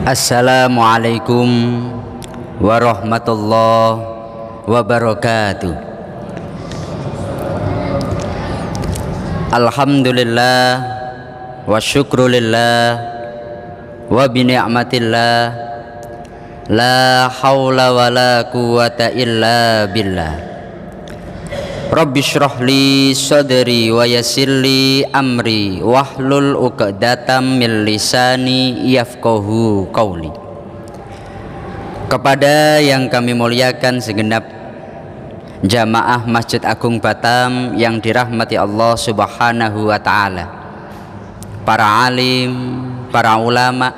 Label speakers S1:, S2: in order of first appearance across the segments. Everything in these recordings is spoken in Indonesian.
S1: Assalamualaikum warahmatullahi wabarakatuh. Alhamdulillah wa syukrulillah wa bini'matillah la hawla wa la quwata illa billah. Rabbi syrahli sadri wa yassirli amri wahlul uqdatam min lisani yafqahu qawli. Kepada yang kami muliakan segenap jamaah Masjid Agung Batam yang dirahmati Allah Subhanahu wa ta'ala, para alim, para ulama,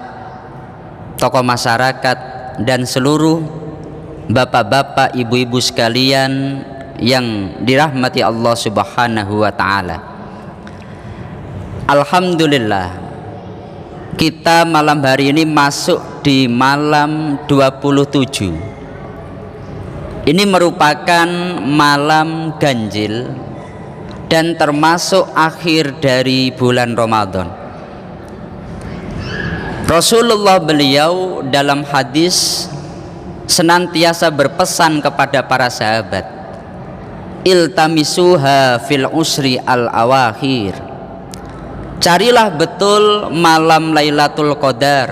S1: tokoh masyarakat, dan seluruh bapak-bapak, ibu-ibu sekalian yang dirahmati Allah Subhanahu wa ta'ala. Alhamdulillah, kita malam hari ini masuk di malam 27. Ini merupakan malam ganjil dan termasuk akhir dari bulan Ramadan. Rasulullah beliau dalam hadis senantiasa berpesan kepada para sahabat, iltamisuha fil usri al awakhir. Carilah betul malam Lailatul Qadar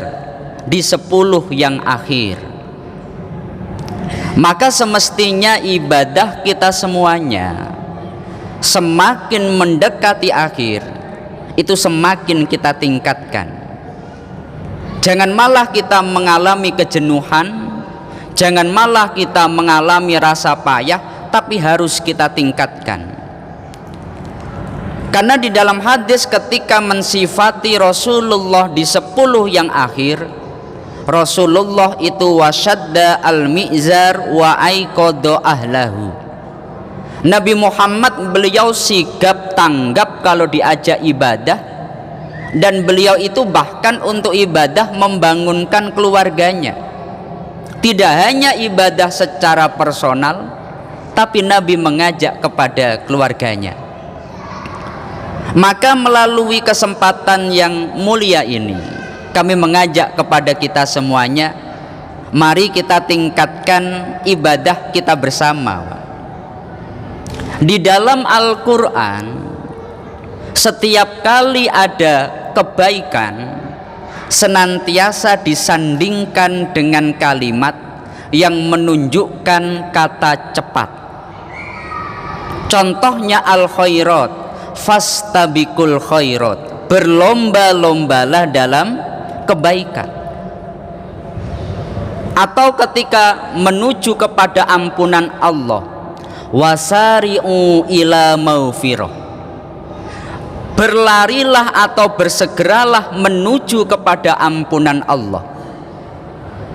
S1: di 10 yang akhir. Maka semestinya ibadah kita semuanya semakin mendekati akhir, itu semakin kita tingkatkan. Jangan malah kita mengalami kejenuhan, jangan malah kita mengalami rasa payah, tapi harus kita tingkatkan. Karena di dalam hadis ketika mensifati Rasulullah di 10 yang akhir, Rasulullah itu wasyadda al-mi'zar wa aiqadha ahlahu. Nabi Muhammad beliau sigap tanggap kalau diajak ibadah, dan beliau itu bahkan untuk ibadah membangunkan keluarganya. Tidak hanya ibadah secara personal, tapi Nabi mengajak kepada keluarganya. Maka melalui kesempatan yang mulia ini, kami mengajak kepada kita semuanya, mari kita tingkatkan ibadah kita bersama. Di dalam Al-Quran, setiap kali ada kebaikan senantiasa disandingkan dengan kalimat yang menunjukkan kata cepat. Contohnya al-khairat, fastabiqul khairat, berlomba-lombalah dalam kebaikan. Atau ketika menuju kepada ampunan Allah, wasari'u ila maghfirah, berlarilah atau bersegeralah menuju kepada ampunan Allah.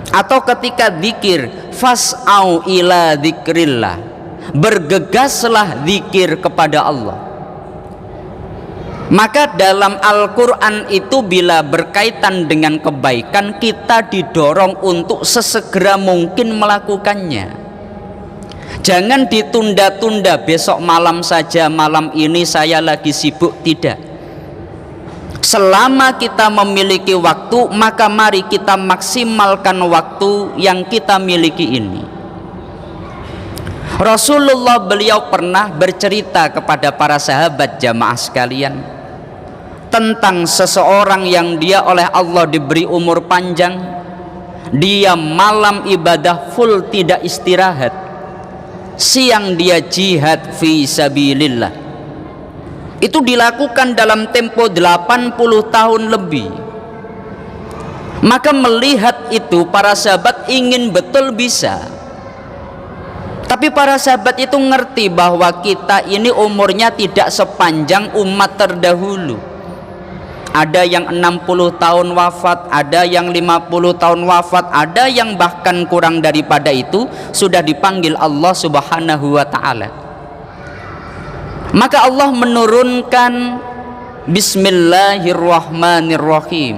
S1: Atau ketika zikir, fas'au ila dzikrillah, bergegaslah zikir kepada Allah. Maka dalam Al-Quran itu bila berkaitan dengan kebaikan, kita didorong untuk sesegera mungkin melakukannya. Jangan ditunda-tunda, besok malam saja, malam ini saya lagi sibuk. Tidak. Selama kita memiliki waktu, maka mari kita maksimalkan waktu yang kita miliki ini. Rasulullah beliau pernah bercerita kepada para sahabat jamaah sekalian tentang seseorang yang dia oleh Allah diberi umur panjang. Dia malam ibadah full, tidak istirahat. Siang dia jihad fi sabilillah. Itu dilakukan dalam tempo 80 tahun lebih. Maka melihat itu para sahabat ingin betul bisa. Tapi para sahabat itu ngerti bahwa kita ini umurnya tidak sepanjang umat terdahulu. Ada yang 60 tahun wafat, ada yang 50 tahun wafat, ada yang bahkan kurang daripada itu sudah dipanggil Allah Subhanahu wa ta'ala. Maka Allah menurunkan Bismillahirrahmanirrahim,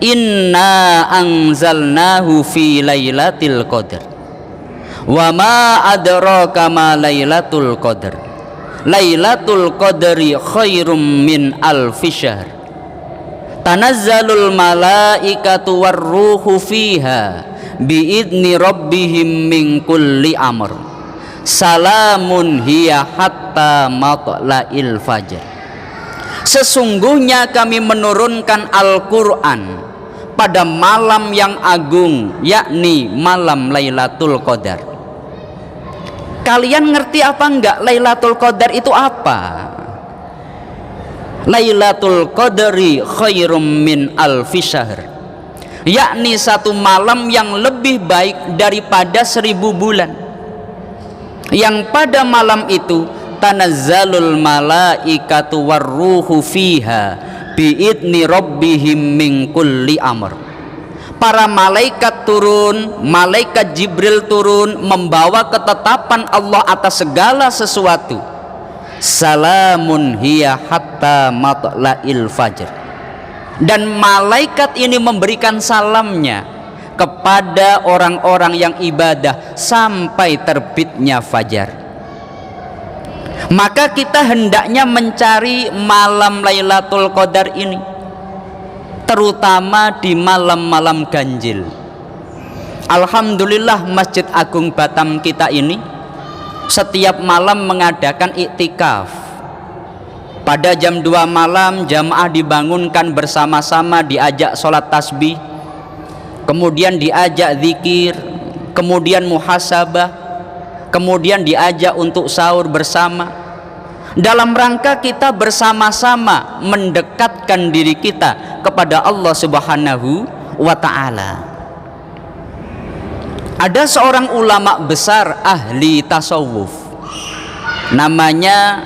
S1: inna anzalnahu fi lailatul qadar wa ma adraka ma lailatul qadar lailatul qadri khairum min alfi syahr. tanazzalul malaikatu warruhu fiha biidni rabbihim min kulli amr salamun hiya hatta matla'il fajr. Sesungguhnya kami menurunkan Al-Quran pada malam yang agung, yakni malam Lailatul Qadar. Kalian ngerti apa enggak Lailatul Qadar itu apa? Lailatul Qadri khairum min alfi syahr, yakni satu malam yang lebih baik daripada 1000 bulan, yang pada malam itu tanazzalul malaikatu warruhu fiha biidni rabbihim min kulli amr. Para malaikat turun, malaikat Jibril turun membawa ketetapan Allah atas segala sesuatu. Salamun hiya hatta matla'il fajr. Dan malaikat ini memberikan salamnya kepada orang-orang yang ibadah sampai terbitnya fajar. Maka kita hendaknya mencari malam Lailatul Qadar ini, terutama di malam-malam ganjil. Alhamdulillah Masjid Agung Batam kita ini setiap malam mengadakan iktikaf. Pada jam 2 malam jamaah dibangunkan bersama-sama, diajak sholat tasbih, kemudian diajak zikir, kemudian muhasabah, kemudian diajak untuk sahur bersama, dalam rangka kita bersama-sama mendekatkan diri kita kepada Allah Subhanahu wa ta'ala. Ada seorang ulama besar ahli tasawuf, namanya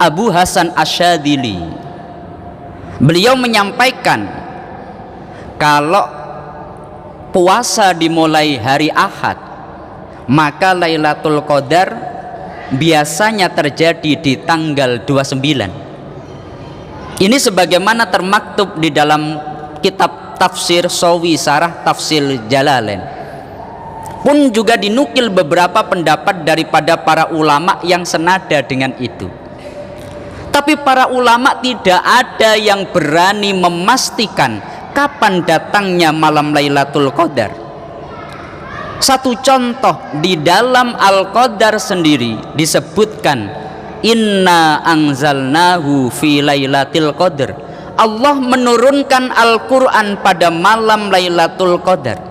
S1: Abu Hasan Asyadzili. Beliau menyampaikan kalau puasa dimulai hari Ahad, maka Lailatul Qadar biasanya terjadi di tanggal 29. Ini sebagaimana termaktub di dalam kitab tafsir Sawi Sarah Tafsir Jalalain. Pun juga dinukil beberapa pendapat daripada para ulama yang senada dengan itu. Tapi para ulama tidak ada yang berani memastikan kapan datangnya malam Lailatul Qadar. Satu contoh, di dalam Al-Qadar sendiri disebutkan inna anzalnahu fi lailatul qadar. Allah menurunkan Al-Quran pada malam Lailatul Qadar.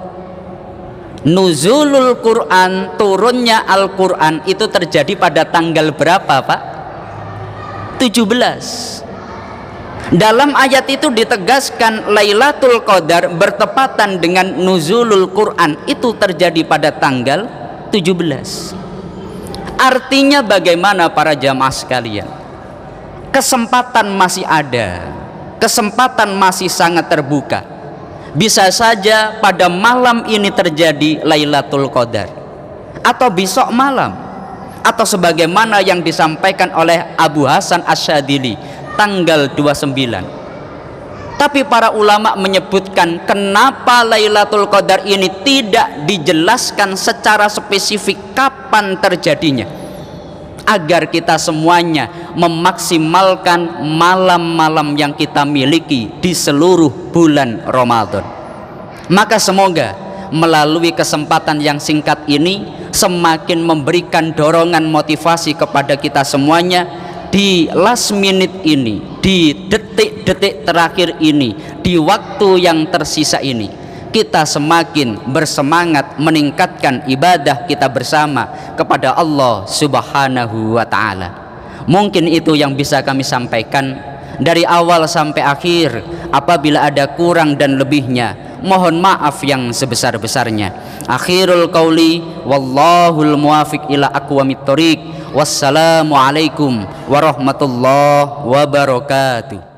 S1: Nuzulul Quran, turunnya Al-Quran itu terjadi pada tanggal berapa, Pak? 17. Dalam ayat itu ditegaskan Lailatul Qadar bertepatan dengan nuzulul Quran, itu terjadi pada tanggal 17. Artinya bagaimana para jamaah sekalian? Kesempatan masih ada, kesempatan masih sangat terbuka. Bisa saja pada malam ini terjadi Lailatul Qadar, atau besok malam, atau sebagaimana yang disampaikan oleh Abu Hasan Asyadzili tanggal 29. Tapi para ulama menyebutkan kenapa Lailatul Qadar ini tidak dijelaskan secara spesifik kapan terjadinya, agar kita semuanya memaksimalkan malam-malam yang kita miliki di seluruh bulan Ramadan. Maka semoga melalui kesempatan yang singkat ini semakin memberikan dorongan motivasi kepada kita semuanya di last minute ini, di detik-detik terakhir ini, di waktu yang tersisa ini, kita semakin bersemangat meningkatkan ibadah kita bersama kepada Allah Subhanahu wa ta'ala. Mungkin itu yang bisa kami sampaikan dari awal sampai akhir. Apabila ada kurang dan lebihnya, mohon maaf yang sebesar-besarnya. Akhirul qauli wallahul muwafiq ila aqwamit thoriq. Wassalamualaikum warahmatullahi wabarakatuh.